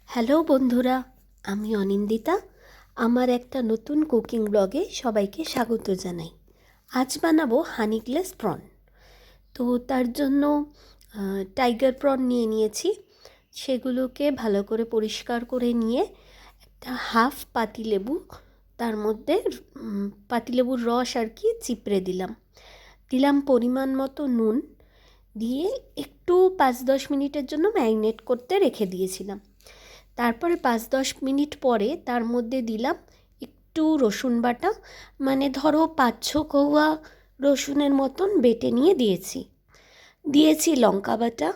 Hello বন্ধুরা, আমি অনিন্দিতা। আমার একটা নতুন কুকিং ব্লগে সবাইকে স্বাগত জানাই। আজ বানাবো হানি গ্লেজ প্রন। তো তার জন্য টাইগার প্রন নিয়ে নিয়েছি। সেগুলোকে ভালো করে পরিষ্কার করে নিয়ে একটা হাফ পাতিলেবু, তার মধ্যে পাতিলেবুর রস আর কি চিপড়ে দিলাম পরিমাণ মতো নুন দিয়ে একটু 5-10 মিনিটের জন্য ম্যারিনেট করতে রেখে দিয়েছিলাম। তারপরে 5-10 মিনিট পরে তার মধ্যে দিলাম একটু রসুন বাটা, মানে ধরো 5-6 কোয়া রসুনের মতন বেটে নিয়ে দিয়েছি লঙ্কা বাটা।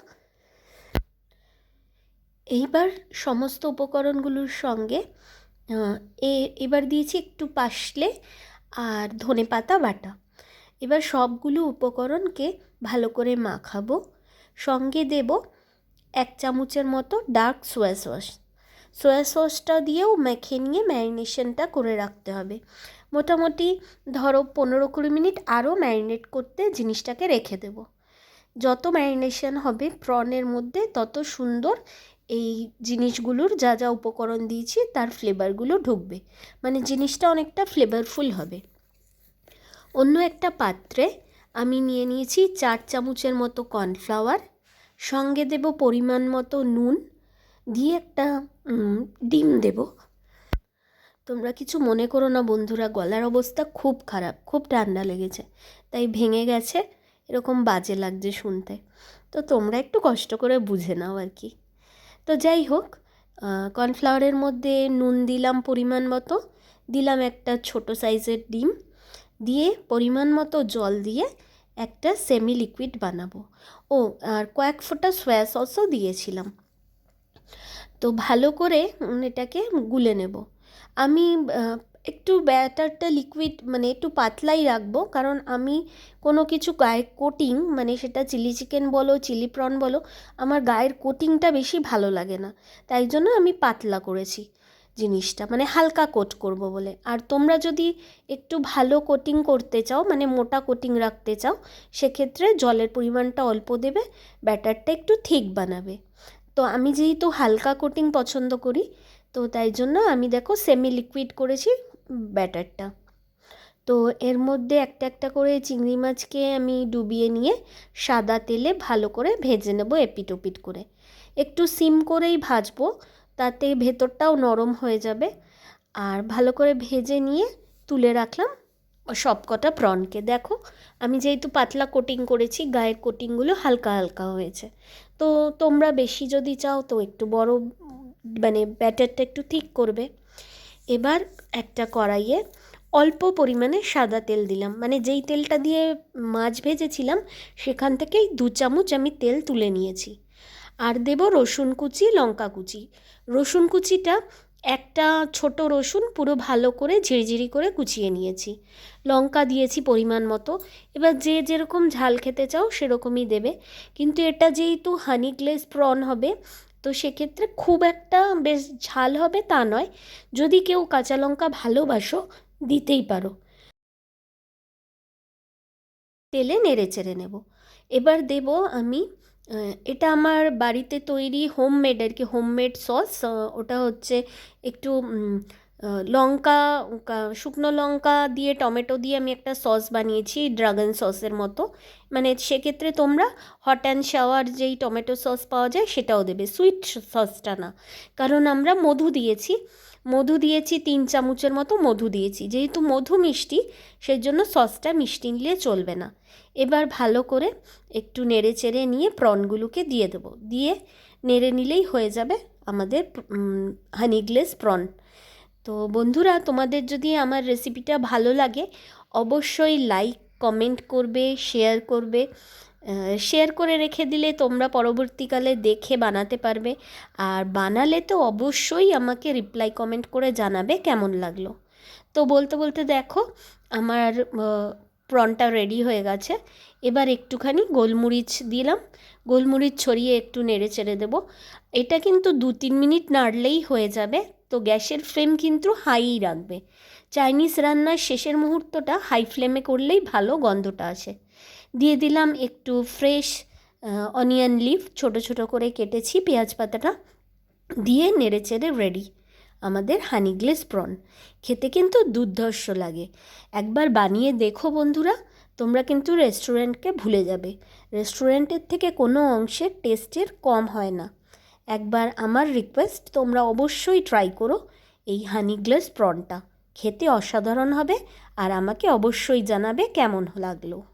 এইবার সমস্ত উপকরণগুলোর সঙ্গে এবার দিয়েছি একটু পাশলে আর ধনেপাতা বাটা। এবার সবগুলো উপকরণকে ভালো করে মাখাবো। সঙ্গে দেব 1 চামচের মতো ডার্ক সোয়া সসটা দিয়েও মেখে নিয়ে ম্যারিনেশনটা করে রাখতে হবে। মোটামুটি ধরো 15-20 মিনিট আরও ম্যারিনেট করতে জিনিসটাকে রেখে দেব। যত ম্যারিনেশন হবে প্রনের মধ্যে তত সুন্দর এই জিনিসগুলোর যা যা উপকরণ দিয়েছি তার ফ্লেভারগুলো ঢুকবে, মানে জিনিসটা অনেকটা ফ্লেভারফুল হবে। অন্য একটা পাত্রে আমি নিয়ে নিয়েছি 4 চামচের মতো কর্নফ্লাওয়ার, সঙ্গে দেব পরিমাণ মতো নুন, দিয়ে একটা ডিম দেব। তোমরা কিছু মনে করো না বন্ধুরা, গলার অবস্থা খুব খারাপ, খুব ঠান্ডা লেগেছে, তাই ভেঙে গেছে, এরকম বাজে লাগছে শুনতে। তো তোমরা একটু কষ্ট করে বুঝে নাও আর কি। তো যাই হোক, কর্নফ্লাওয়ারের মধ্যে নুন দিলাম পরিমাণ মতো, দিলাম একটা ছোট সাইজের ডিম, দিয়ে পরিমাণ মতো জল দিয়ে একটা সেমি লিকুইড বানাবো। আর কয়েক ফোঁটা সয়া সসও দিয়েছিলাম। তো ভালো করে এটাকে গুলে নেব। আমি একটু ব্যাটারটা লিকুইড, মানে একটু পাতলাই রাখবো, কারণ আমি কোনো কিছু গায়ে কোটিং, মানে সেটা চিলি চিকেন বলো চিলি প্রন বলো, আমার গায়ের কোটিংটা বেশি ভালো লাগে না, তাই জন্য আমি পাতলা করেছি জিনিসটা, মানে হালকা কোট করব বলে। আর তোমরা যদি একটু ভালো কোটিং করতে চাও, মানে মোটা কোটিং রাখতে চাও, সেক্ষেত্রে জলের পরিমাণটা অল্প দেবে, ব্যাটারটা একটু থিক বানাবে। তো আমি যেহেতু হালকা কোটিং পছন্দ করি, তো তাই জন্য আমি দেখো সেমি লিকুইড করেছি ব্যাটারটা। তো এর মধ্যে একটা একটা করে চিংড়ি মাছকে আমি ডুবিয়ে নিয়ে সাদা তেলে ভালো করে ভেজে নেব এপিট ওপিট করে। একটু সিম করেই ভাজবো, তাতে ভেতরটাও নরম হয়ে যাবে। আর ভালো করে ভেজে নিয়ে তুলে রাখলাম সব কটা প্রনকে। দেখো আমি যেহেতু পাতলা কোটিং করেছি, গায়ের কোটিংগুলো হালকা হালকা হয়েছে। তো তোমরা বেশি যদি চাও তো একটু বড়, মানে ব্যাটারটা একটু ঠিক করবে। এবার একটা কড়াইয়ে অল্প পরিমাণে সাদা তেল দিলাম, মানে যেই তেলটা দিয়ে মাছ ভেজেছিলাম সেখান থেকেই 2 চামচ আমি তেল তুলে নিয়েছি। আর দেব রসুন কুচি, লঙ্কা কুচি। রসুন কুচিটা একটা ছোট রসুন পুরো ভালো করে ঝিরিঝিরি করে কুচিয়ে নিয়েছি। লঙ্কা দিয়েছি পরিমাণ মতো। এবার যে যেরকম ঝাল খেতে চাও সেরকমই দেবে, কিন্তু এটা যেহেতু হানি গ্লেজ প্রন হবে, তো সেক্ষেত্রে খুব একটা বেশ ঝাল হবে তা নয়। যদি কেউ কাঁচা লঙ্কা ভালোবাসো দিতেই পারো। তেলে নেড়ে চেড়ে নেব। এবার দেব আমি এটা আমার বাড়িতে তৈরি হোমমেড আর কি, হোমমেড সস। ওটা হচ্ছে একটু লঙ্কা, শুকনো লঙ্কা দিয়ে টমেটো দিয়ে আমি একটা সস বানিয়েছি, ড্রাগন সসের মতো। মানে সেক্ষেত্রে তোমরা হট অ্যান্ড শাওয়ার যেই টমেটো সস পাওয়া যায় সেটাও দেবে, সুইট সসটা না, কারণ আমরা মধু দিয়েছি 3 চামচের মতো মধু দিয়েছি। যেহেতু মধু মিষ্টি, সেই জন্য সসটা মিষ্টি নিলে চলবে না। এবার ভালো করে একটু নেড়ে চেড়ে নিয়ে প্রনগুলোকে দিয়ে দেবো, দিয়ে নেড়ে নিলেই হয়ে যাবে আমাদের হানি গ্লেজ প্রন। তো বন্ধুরা, তোমাদের যদি আমার রেসিপিটা ভালো লাগে অবশ্যই লাইক কমেন্ট করবে, শেয়ার করে রেখে দিলে তোমরা পরবর্তীকালে দেখে বানাতে পারবে। আর বানালে তো অবশ্যই আমাকে রিপ্লাই কমেন্ট করে জানাবে কেমন লাগলো। তো বলতে বলতে দেখো আমার প্রনটা রেডি হয়ে গেছে। এবার একটুখানি গোলমরিচ দিলাম, গোলমরিচ ছড়িয়ে একটু নেড়ে চেড়ে দেবো। এটা কিন্তু 2-3 মিনিট নাড়লেই হয়ে যাবে। তো গ্যাসের ফ্লেম কিন্তু হাইই রাখবে। চাইনিজ রান্নার শেষের মুহূর্তটা হাই ফ্লেমে করলেই ভালো গন্ধটা আসে। দিয়ে দিলাম একটু ফ্রেশ অনিয়ন লিফ, ছোট ছোট করে কেটেছি পেঁয়াজ পাতাটা, দিয়ে নেড়েচেড়ে রেডি আমাদের হানি গ্লেজ প্রন। খেতে কিন্তু দুর্ধর্ষ লাগে। একবার বানিয়ে দেখো বন্ধুরা, তোমরা কিন্তু রেস্টুরেন্টকে ভুলে যাবে। রেস্টুরেন্টের থেকে কোনো অংশের টেস্টের কম হয় না। একবার আমার রিকোয়েস্ট, তোমরা অবশ্যই ট্রাই করো এই হানি গ্লেজ প্রনটা। খেতে অসাধারণ হবে, আর আমাকে অবশ্যই জানাবে কেমন লাগলো।